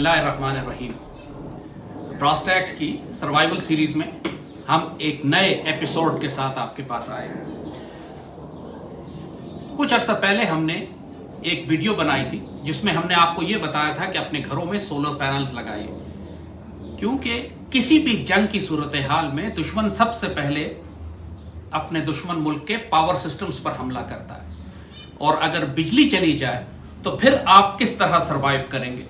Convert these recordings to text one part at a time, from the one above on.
बिस्मिल्लाहिर्रहमानिर्रहीम। ब्रॉस्टैक्स की survival series में हम एक नए एपिसोड के साथ आपके पास आए। कुछ अर्सा पहले हमने एक वीडियो बनाई थी जिसमें हमने आपको ये बताया था कि अपने घरों में सोलर पैनल्स लगाइए, क्योंकि किसी भी जंग की सूरत हाल में दुश्मन सबसे पहले अपने दुश्मन मुल्क के पावर सिस्टम्स पर हमला करता है, और अगर बिजली चली जाए तो फिर आप किस तरह सरवाइव करेंगे,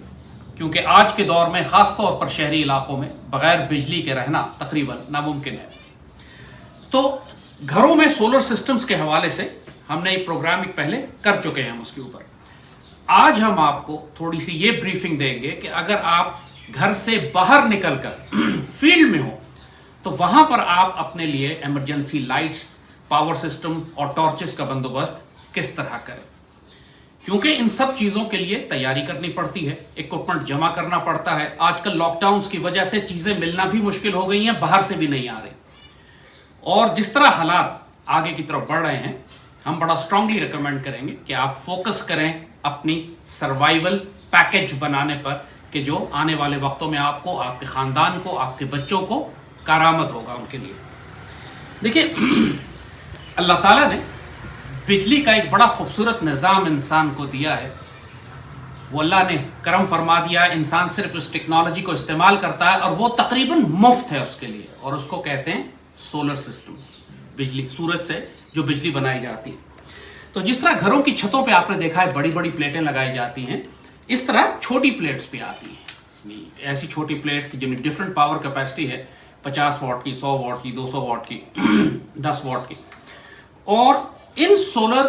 क्योंकि आज के दौर में ख़ास तौर पर शहरी इलाकों में बग़ैर बिजली के रहना तकरीबन नामुमकिन है। तो घरों में सोलर सिस्टम्स के हवाले से हमने एक प्रोग्रामिंग पहले कर चुके हैं उसके ऊपर। आज हम आपको थोड़ी सी ये ब्रीफिंग देंगे कि अगर आप घर से बाहर निकलकर फील्ड में हो तो वहाँ पर आप अपने लिए इमरजेंसी लाइट्स, पावर सिस्टम और टॉर्चेस का बंदोबस्त किस तरह करें, क्योंकि इन सब चीज़ों के लिए तैयारी करनी पड़ती है, इक्विपमेंट जमा करना पड़ता है। आजकल लॉकडाउन्स की वजह से चीज़ें मिलना भी मुश्किल हो गई हैं, बाहर से भी नहीं आ रही। और जिस तरह हालात आगे की तरफ बढ़ रहे हैं, हम बड़ा स्ट्रांगली रिकमेंड करेंगे कि आप फोकस करें अपनी सर्वाइवल पैकेज बनाने पर, कि जो आने वाले वक्तों में आपको, आपके ख़ानदान को, आपके बच्चों को कारामद होगा उनके लिए। देखिए, अल्लाह ताला ने बिजली का एक बड़ा खूबसूरत निज़ाम इंसान को दिया है। वो अल्लाह ने करम फरमा दिया है, इंसान सिर्फ उस टेक्नोलॉजी को इस्तेमाल करता है और वो तकरीबन मुफ्त है उसके लिए, और उसको कहते हैं सोलर सिस्टम। बिजली सूरज से जो बिजली बनाई जाती है। तो जिस तरह घरों की छतों पे आपने देखा है बड़ी बड़ी प्लेटें लगाई जाती हैं, इस तरह छोटी प्लेट्स भी आती हैं। ऐसी छोटी प्लेट्स की जिनमें डिफरेंट पावर कैपेसिटी है, 50 वाट की, 100 वाट की, 200 वाट की, 10 वाट की। और इन सोलर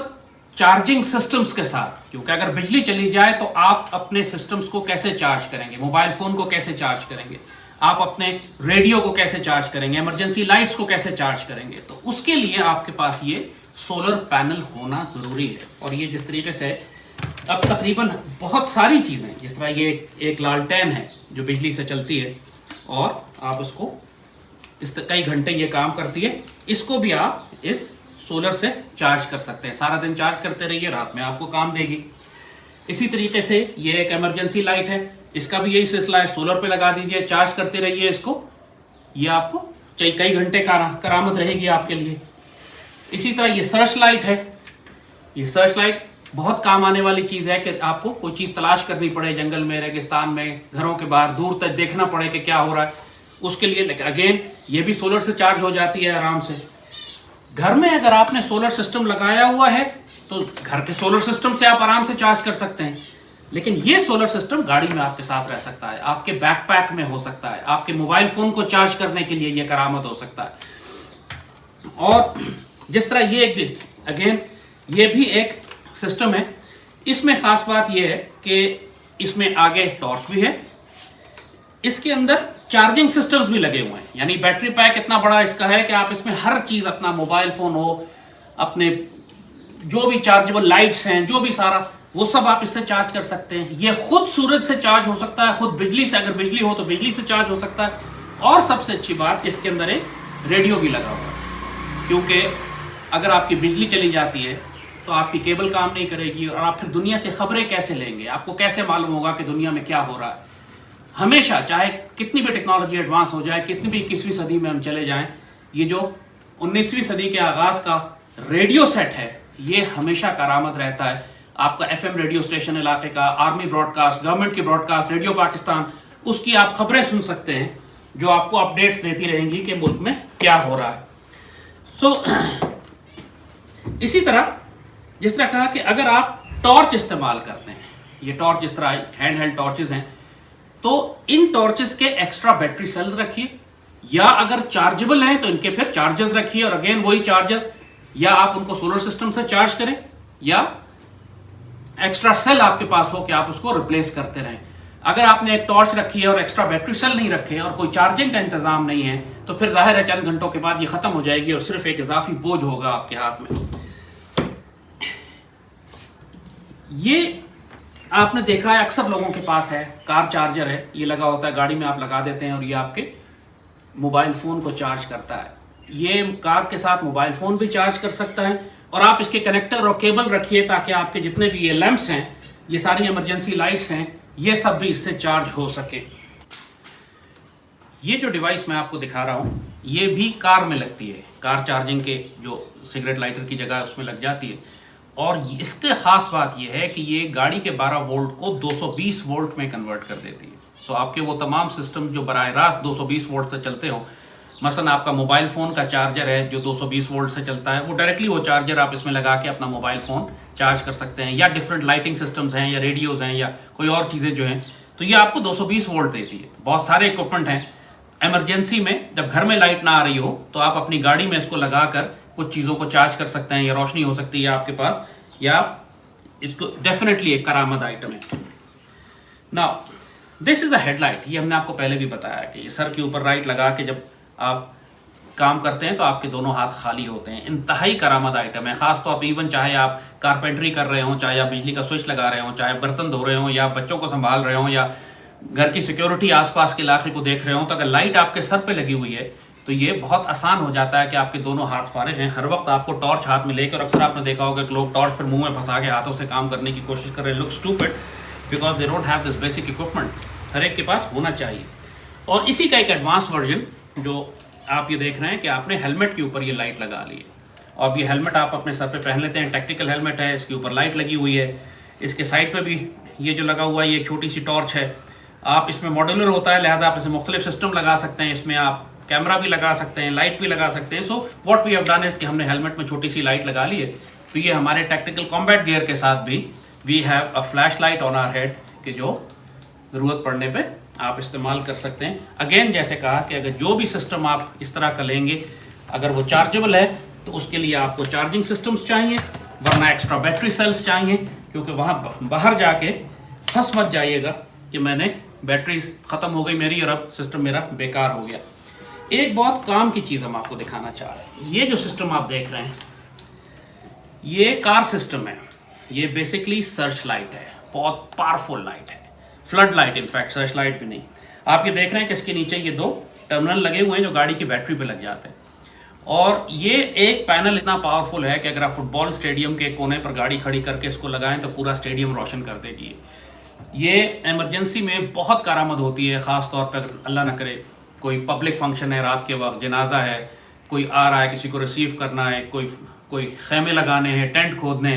चार्जिंग सिस्टम्स के साथ, क्योंकि अगर बिजली चली जाए तो आप अपने सिस्टम्स को कैसे चार्ज करेंगे, मोबाइल फ़ोन को कैसे चार्ज करेंगे, आप अपने रेडियो को कैसे चार्ज करेंगे, इमरजेंसी लाइट्स को कैसे चार्ज करेंगे, तो उसके लिए आपके पास ये सोलर पैनल होना ज़रूरी है। और ये जिस तरीके से अब तकरीबन बहुत सारी चीज़ें, जिस तरह ये एक लालटेन है जो बिजली से चलती है और आप उसको कई घंटे ये काम करती है, इसको भी आप इस सोलर से चार्ज कर सकते हैं। सारा दिन चार्ज करते रहिए, रात में आपको काम देगी। इसी तरीके से ये एक इमरजेंसी लाइट है, इसका भी यही सिलसिला है, सोलर पे लगा दीजिए, चार्ज करते रहिए इसको, ये आपको कई घंटे करामत रहेगी आपके लिए। इसी तरह ये सर्च लाइट है, ये सर्च लाइट बहुत काम आने वाली चीज़ है कि आपको कोई चीज़ तलाश करनी पड़े जंगल में, रेगिस्तान में, घरों के बाहर दूर तक देखना पड़े कि क्या हो रहा है, उसके लिए। लेकिन अगेन ये भी सोलर से चार्ज हो जाती है आराम से। घर में अगर आपने सोलर सिस्टम लगाया हुआ है तो घर के सोलर सिस्टम से आप आराम से चार्ज कर सकते हैं, लेकिन ये सोलर सिस्टम गाड़ी में आपके साथ रह सकता है, आपके बैकपैक में हो सकता है, आपके मोबाइल फ़ोन को चार्ज करने के लिए ये करामत हो सकता है। और जिस तरह ये अगेन ये भी एक सिस्टम है, इसमें ख़ास बात ये है कि इसमें आगे टॉर्च भी है, इसके अंदर चार्जिंग सिस्टम्स भी लगे हुए हैं। यानी बैटरी पैक इतना बड़ा इसका है कि आप इसमें हर चीज़, अपना मोबाइल फ़ोन हो, अपने जो भी चार्जेबल लाइट्स हैं, जो भी सारा, वो सब आप इससे चार्ज कर सकते हैं। ये खुद सूरज से चार्ज हो सकता है, खुद बिजली से, अगर बिजली हो तो बिजली से चार्ज हो सकता है। और सबसे अच्छी बात, इसके अंदर एक रेडियो भी लगा हुआ है, क्योंकि अगर आपकी बिजली चली जाती है तो आपकी केबल काम नहीं करेगी और आप फिर दुनिया से खबरें कैसे लेंगे, आपको कैसे मालूम होगा कि दुनिया में क्या हो रहा है। हमेशा, चाहे कितनी भी टेक्नोलॉजी एडवांस हो जाए, कितनी भी 21वीं सदी में हम चले जाएं, ये जो 19वीं सदी के आगाज़ का रेडियो सेट है, ये हमेशा करामत रहता है। आपका FM रेडियो स्टेशन इलाके का, आर्मी ब्रॉडकास्ट, गवर्नमेंट की ब्रॉडकास्ट, रेडियो पाकिस्तान, उसकी आप खबरें सुन सकते हैं जो आपको अपडेट्स देती रहेंगी कि मुल्क में क्या हो रहा है। इसी तरह जिस तरह कहा कि अगर आप टॉर्च इस्तेमाल करते हैं, ये टॉर्च जिस तरह हैंड हेल्ड टॉर्चेस हैं, तो इन टॉर्चेस के एक्स्ट्रा बैटरी सेल्स रखिए, या अगर चार्जेबल हैं तो इनके फिर चार्जर्स रखिए, और अगेन वही चार्जर्स, या आप उनको सोलर सिस्टम से चार्ज करें, या एक्स्ट्रा सेल आपके पास हो कि आप उसको रिप्लेस करते रहें। अगर आपने एक टॉर्च रखी है और एक्स्ट्रा बैटरी सेल नहीं रखे और कोई चार्जिंग का इंतजाम नहीं है, तो फिर जाहिर है चंद घंटों के बाद ये खत्म हो जाएगी और सिर्फ एक इजाफी बोझ होगा आपके हाथ में। ये आपने देखा है अक्सर लोगों के पास है, कार चार्जर है, ये लगा होता है, गाड़ी में आप लगा देते हैं और ये आपके मोबाइल फ़ोन को चार्ज करता है। ये कार के साथ मोबाइल फ़ोन भी चार्ज कर सकता है, और आप इसके कनेक्टर और केबल रखिए ताकि आपके जितने भी ये लैंप्स हैं, ये सारी इमरजेंसी लाइट्स हैं, ये सब भी इससे चार्ज हो सके। ये जो डिवाइस मैं आपको दिखा रहा हूँ ये भी कार में लगती है, कार चार्जिंग के जो सिगरेट लाइटर की जगह उसमें लग जाती है। और इसके ख़ास बात यह है कि ये गाड़ी के 12 वोल्ट को 220 वोल्ट में कन्वर्ट कर देती है। सो आपके वो तमाम सिस्टम जो बराह रास्त 220 वोल्ट से चलते हो, मसलन आपका मोबाइल फ़ोन का चार्जर है जो 220 वोल्ट से चलता है, वो डायरेक्टली वो चार्जर आप इसमें लगा के अपना मोबाइल फ़ोन चार्ज कर सकते हैं। या डिफरेंट लाइटिंग सिस्टम्स हैं या रेडियोज़ हैं या कोई और चीज़ें जो हैं, तो ये आपको 220 वोल्ट देती है। बहुत सारे इक्विपमेंट हैं, इमरजेंसी में जब घर में लाइट ना आ रही हो तो आप अपनी गाड़ी में इसको लगाकर कुछ चीज़ों को चार्ज कर सकते हैं, या रोशनी हो सकती है आपके पास, या इसको डेफिनेटली एक करामत आइटम है। Now this is a headlight. ये हमने आपको पहले भी बताया कि ये सर के ऊपर लाइट लगा के जब आप काम करते हैं तो आपके दोनों हाथ खाली होते हैं। इंतहाई करामत आइटम है। ख़ास तो आप इवन चाहे आप कारपेंटरी कर रहे हो, चाहे आप बिजली का स्विच लगा रहे हो, चाहे बर्तन धो रहे हो, या बच्चों को संभाल रहे हो, या घर की सिक्योरिटी आसपास के इलाके को देख रहे हो, तो अगर लाइट आपके सर पे लगी हुई है तो ये बहुत आसान हो जाता है कि आपके दोनों हाथ फारिग हैं। हर वक्त आपको टॉर्च हाथ में लेकर, अक्सर आपने देखा होगा कि लोग टॉर्च पर मुंह में फंसा के हाथों से काम करने की कोशिश कर रहे हैं। Look stupid because they don't have this basic equipment. हर एक के पास होना चाहिए। और इसी का एक एडवांस वर्जन जो आप ये देख रहे हैं कि आपने हेलमेट के ऊपर ये लाइट लगा ली है। और ये हेलमेट आप अपने सर पे पहन लेते हैं, टैक्टिकल हेलमेट है, इसके ऊपर लाइट लगी हुई है। इसके साइड पे भी ये जो लगा हुआ है ये एक छोटी सी टॉर्च है। आप इसमें मॉड्यूलर होता है, लिहाजा आप इसमें मुख्तलिफ सिस्टम लगा सकते हैं। इसमें आप कैमरा भी लगा सकते हैं, लाइट भी लगा सकते हैं। So what we have done is कि हमने हेलमेट में छोटी सी लाइट लगा ली है। तो ये हमारे टैक्टिकल कॉम्बैट गियर के साथ भी we have a flash light on our head कि जो ज़रूरत पड़ने पे आप इस्तेमाल कर सकते हैं। अगेन जैसे कहा कि अगर जो भी सिस्टम आप इस तरह का लेंगे, अगर वो चार्जेबल है तो उसके लिए आपको चार्जिंग सिस्टम्स चाहिए, वरना एक्स्ट्रा बैटरी सेल्स चाहिए, क्योंकि वहाँ बाहर जाके फंस मत जाइएगा कि मैंने बैटरी ख़त्म हो गई मेरी और अब सिस्टम मेरा बेकार हो गया। एक बहुत काम की चीज़ हम आपको दिखाना चाह रहे हैं। ये जो सिस्टम आप देख रहे हैं ये कार सिस्टम है। ये बेसिकली सर्च लाइट है, बहुत पावरफुल लाइट है, flood light in fact, search light भी नहीं। आप ये देख रहे हैं कि इसके नीचे ये 2 टर्मिनल लगे हुए हैं जो गाड़ी की बैटरी पे लग जाते हैं। और ये एक पैनल इतना पावरफुल है कि अगर आप फुटबॉल स्टेडियम के कोने पर गाड़ी खड़ी करके इसको लगाएं तो पूरा स्टेडियम रोशन कर देगी। ये इमरजेंसी में बहुत कारामद होती है, ख़ास तौर पर अल्लाह न करे कोई पब्लिक फंक्शन है, रात के वक्त जनाजा है, कोई आ रहा है, किसी को रिसीव करना है, कोई खेमे लगाने हैं, टेंट खोदने,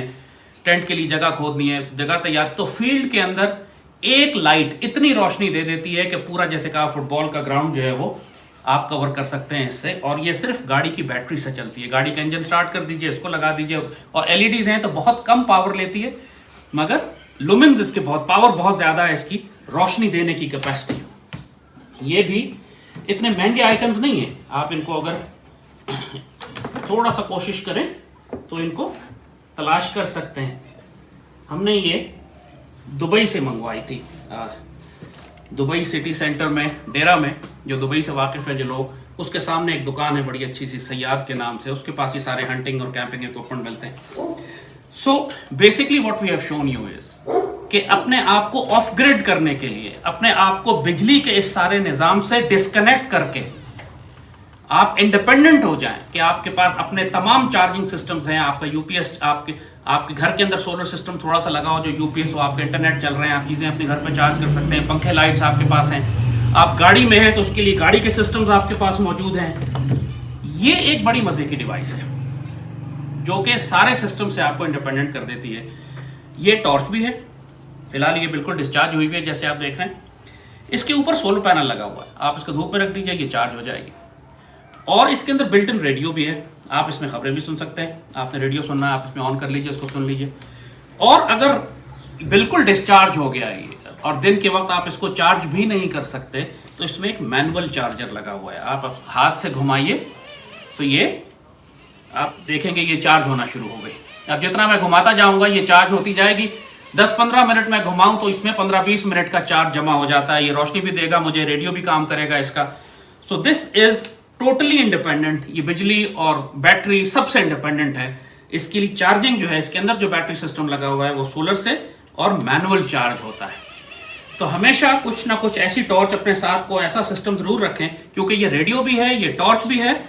टेंट के लिए जगह खोदनी है, जगह तैयार, तो फील्ड के अंदर एक लाइट इतनी रोशनी दे देती है कि पूरा जैसे कहा फुटबॉल का ग्राउंड जो है वो आप कवर कर सकते हैं इससे। और ये सिर्फ गाड़ी की बैटरी से चलती है। गाड़ी का इंजन स्टार्ट कर दीजिए, इसको लगा दीजिए, और एलईडीज हैं तो बहुत कम पावर लेती है, मगर लुमेंस इसके पावर बहुत ज़्यादा है, इसकी रोशनी देने की कैपेसिटी। ये भी इतने महंगे आइटम्स नहीं है। आप इनको अगर थोड़ा सा कोशिश करें तो इनको तलाश कर सकते हैं। हमने ये दुबई से मंगवाई थी, दुबई सिटी सेंटर में, डेरा में, जो दुबई से वाकिफ़ है जो लोग, उसके सामने एक दुकान है बड़ी अच्छी सी, सयाद के नाम से। उसके पास ये सारे हंटिंग और कैंपिंग इक्विपमेंट मिलते हैं। So basically what we have shown you is कि अपने आप को ऑफ ग्रिड करने के लिए, अपने आप को बिजली के इस सारे निज़ाम से डिस्कनेक्ट करके आप इंडिपेंडेंट हो जाएं, कि आपके पास अपने तमाम चार्जिंग सिस्टम्स हैं। आपका यूपीएस, आपके घर के अंदर सोलर सिस्टम थोड़ा सा लगा हो जो यूपीएस हो, आपके इंटरनेट चल रहे हैं, आप चीज़ें अपने घर पे चार्ज कर सकते हैं, पंखे लाइट्स आपके पास हैं, आप गाड़ी में हैं तो उसके लिए गाड़ी के सिस्टम्स आपके पास मौजूद हैं। ये एक बड़ी मज़े की डिवाइस है जो कि सारे सिस्टम से आपको इंडिपेंडेंट कर देती है। ये टॉर्च भी है, फिलहाल ये बिल्कुल डिस्चार्ज हुई हुई है जैसे आप देख रहे हैं। इसके ऊपर सोलर पैनल लगा हुआ है, आप इसको धूप में रख दीजिए, ये चार्ज हो जाएगी। और इसके अंदर बिल्ट इन रेडियो भी है, आप इसमें खबरें भी सुन सकते हैं। आपने रेडियो सुनना है, आप इसमें ऑन कर लीजिए, इसको सुन लीजिए। और अगर बिल्कुल डिस्चार्ज हो गया ये और दिन के वक्त आप इसको चार्ज भी नहीं कर सकते तो इसमें एक मैनुअल चार्जर लगा हुआ है। आप हाथ से घुमाइए तो ये आप देखेंगे ये चार्ज होना शुरू हो गई। अब जितना मैं घुमाता जाऊंगा ये चार्ज होती जाएगी। 10-15 मिनट में घुमाऊं तो इसमें 15-20 मिनट का चार्ज जमा हो जाता है। ये रोशनी भी देगा मुझे, रेडियो भी काम करेगा इसका। So this is totally independent. ये बिजली और बैटरी सबसे इंडिपेंडेंट है। इसके लिए चार्जिंग जो है, इसके अंदर जो बैटरी सिस्टम लगा हुआ है वो सोलर से और मैनुअल चार्ज होता है। तो हमेशा कुछ ना कुछ ऐसी टॉर्च अपने साथ को ऐसा सिस्टम जरूर रखें, क्योंकि ये रेडियो भी है, ये टॉर्च भी है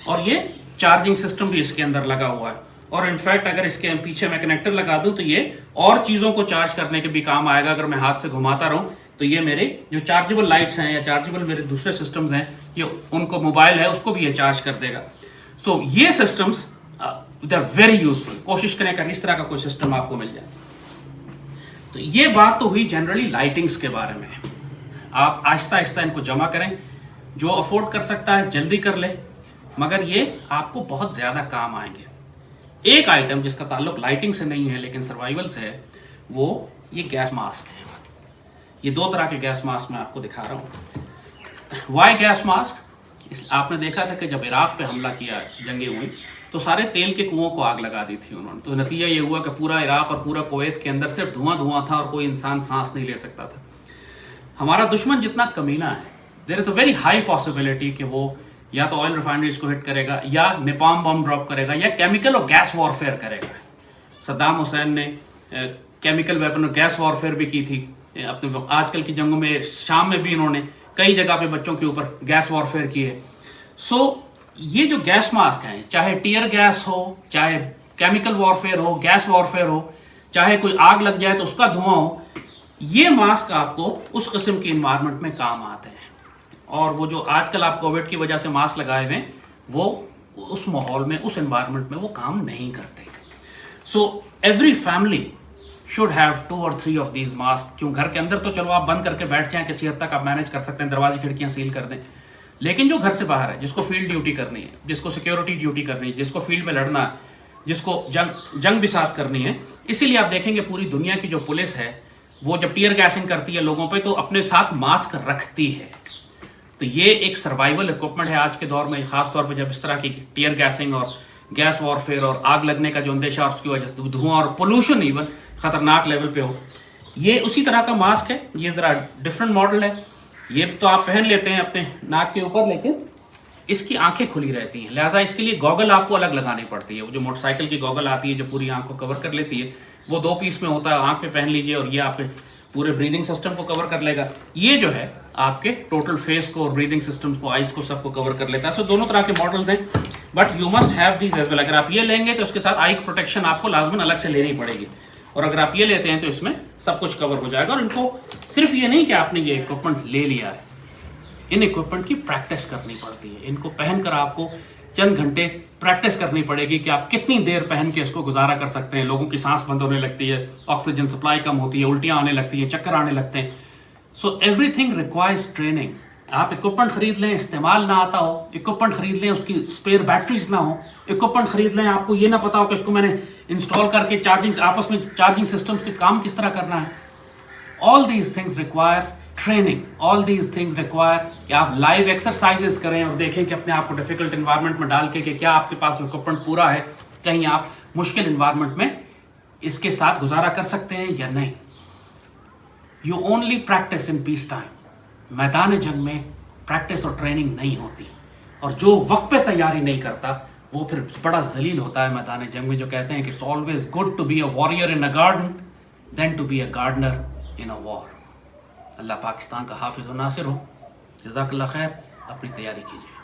और ये चार्जिंग सिस्टम भी इसके अंदर लगा हुआ है। और इनफैक्ट अगर इसके पीछे मैं कनेक्टर लगा दूं तो ये और चीज़ों को चार्ज करने के भी काम आएगा। अगर मैं हाथ से घुमाता रहूं तो ये मेरे जो चार्जेबल लाइट्स हैं या चार्जेबल मेरे दूसरे सिस्टम्स हैं, ये उनको मोबाइल है उसको भी ये चार्ज कर देगा। सो ये systems they are very useful. कोशिश करें कि इस तरह का कोई सिस्टम आपको मिल जाए। तो ये बात तो हुई जनरली लाइटिंग्स के बारे में। आप आहिस्ता आहिस्ता इनको जमा करें, जो अफोर्ड कर सकता है जल्दी कर ले, मगर ये आपको बहुत ज़्यादा काम आएंगे। एक आइटम जिसका ताल्लुक लाइटिंग से नहीं है लेकिन सर्वाइवल से है, वो ये गैस मास्क है। ये दो तरह के गैस मास्क मैं आपको दिखा रहा हूँ। वाई गैस मास्क, आपने देखा था कि जब इराक पे हमला किया, जंगें हुई, तो सारे तेल के कुओं को आग लगा दी थी उन्होंने। तो नतीजा ये हुआ कि पूरा इराक और पूरा कुवैत के अंदर सिर्फ धुआं धुआं था और कोई इंसान सांस नहीं ले सकता था। हमारा दुश्मन जितना कमीना है, there is a very high possibility कि वो या तो ऑयल रिफाइनरीज को हिट करेगा, या नेपाम बम ड्रॉप करेगा, या केमिकल और गैस वॉरफेयर करेगा। सद्दाम हुसैन ने केमिकल वेपन और गैस वॉरफेयर भी की थी अपने आजकल की जंगों में। शाम में भी इन्होंने कई जगह पे बच्चों के ऊपर गैस वॉरफेयर किए। सो ये जो गैस मास्क हैं, चाहे टीयर गैस हो, चाहे केमिकल वॉरफेयर हो, गैस वॉरफेयर हो, चाहे कोई आग लग जाए तो उसका धुआं हो, ये मास्क आपको उस किस्म के इन्वायरमेंट में काम आते हैं। और वो जो आजकल आप कोविड की वजह से मास्क लगाए हुए हैं, वो उस माहौल में, उस एनवायरनमेंट में वो काम नहीं करते। So every family should have 2 or 3 of these mask. क्यों, घर के अंदर तो चलो आप बंद करके बैठ जाएं, किसी हद तक आप मैनेज कर सकते हैं, दरवाजे खिड़कियां सील कर दें, लेकिन जो घर से बाहर है, जिसको फील्ड ड्यूटी करनी है, जिसको सिक्योरिटी ड्यूटी करनी है, जिसको फील्ड में लड़ना है, जिसको जंग भी साथ करनी है, इसीलिए आप देखेंगे पूरी दुनिया की जो पुलिस है वो जब टीयर गैसिंग करती है लोगों पे तो अपने साथ मास्क रखती है। तो ये एक सर्वाइवल इक्विपमेंट है आज के दौर में, खास तौर पे जब इस तरह की टीयर गैसिंग और गैस वॉरफेयर और आग लगने का जो अंदेशा और उसकी वजह से धुआं और पोल्यूशन इवन खतरनाक लेवल पे हो। ये उसी तरह का मास्क है, ये ज़रा डिफरेंट मॉडल है। ये तो आप पहन लेते हैं अपने नाक के ऊपर, लेकिन इसकी आंखें खुली रहती हैं, लिहाजा इसके लिए गॉगल आपको अलग लगानी पड़ती है। वो जो मोटरसाइकिल की गॉगल आती है जो पूरी आंख को कवर कर लेती है, वो 2 पीस में होता है, आंख पे पहन लीजिए और ये आपके पूरे ब्रीदिंग सिस्टम को कवर कर लेगा। ये जो है आपके टोटल फेस को और ब्रीदिंग सिस्टम को, आइज को, सबको कवर कर लेता है। सो दोनों तरह के मॉडल्स हैं, but you must have these as well. अगर आप ये लेंगे तो उसके साथ आई प्रोटेक्शन आपको लाजमन अलग से लेनी पड़ेगी, और अगर आप ये लेते हैं तो इसमें सब कुछ कवर हो जाएगा। और इनको सिर्फ ये नहीं कि आपने ये इक्विपमेंट ले लिया है, इन इक्विपमेंट की प्रैक्टिस करनी पड़ती है। इनको पहनकर आपको चंद घंटे प्रैक्टिस करनी पड़ेगी कि आप कितनी देर पहन के इसको गुजारा कर सकते हैं। लोगों की सांस बंद होने लगती है, ऑक्सीजन सप्लाई कम होती है, उल्टियाँ आने लगती हैं, चक्कर आने लगते हैं। So everything requires training. आप इक्विपमेंट खरीद लें, इस्तेमाल ना आता हो, इक्विपमेंट खरीद लें उसकी स्पेयर बैटरीज ना हो, इक्विपमेंट खरीद लें आपको ये ना पता हो कि इसको मैंने इंस्टॉल करके चार्जिंग, आपस में चार्जिंग सिस्टम से काम किस तरह करना है। All these things require training, all these things require कि आप लाइव एक्सरसाइजेस करें और देखें कि अपने आप को डिफिकल्ट इन्वायरमेंट में डाल के कि क्या आपके पास इक्विपमेंट पूरा है, कहीं आप मुश्किल इन्वायरमेंट में इसके साथ गुजारा कर सकते हैं या नहीं। You only practice in peace time. मैदान जंग में प्रैक्टिस और ट्रेनिंग नहीं होती, और जो वक्त पे तैयारी नहीं करता वो फिर बड़ा जलील होता है मैदान जंग में। जो कहते हैं कि it's always good to be a warrior in a garden than to be a gardener in a war. Allah Pakistan का हाफिज़ और नासिर हो। जज़ाकल्लाह खैर, अपनी तैयारी कीजिए।